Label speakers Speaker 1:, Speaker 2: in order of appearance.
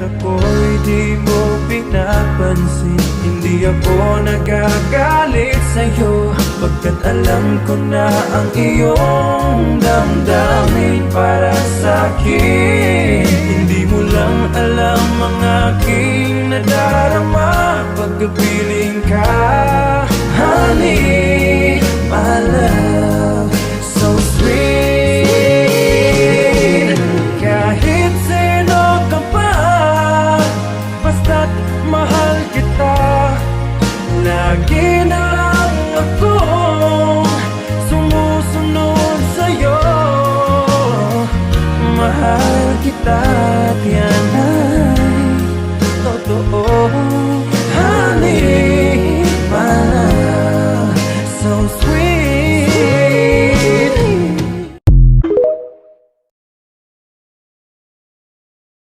Speaker 1: ako'y di mo pinapansin. Hindi ako nagagalit sa'yo, pagkat alam ko na ang iyong damdamin para sa'kin. Hindi mo lang alam ang aking nadarama pagkapiling ka. Honey, my love, so sweet. Kahit sino ka pa, basta't mahal kita. Lagi na lang akong sumusunod sa'yo. Mahal kita at yan ay totoo.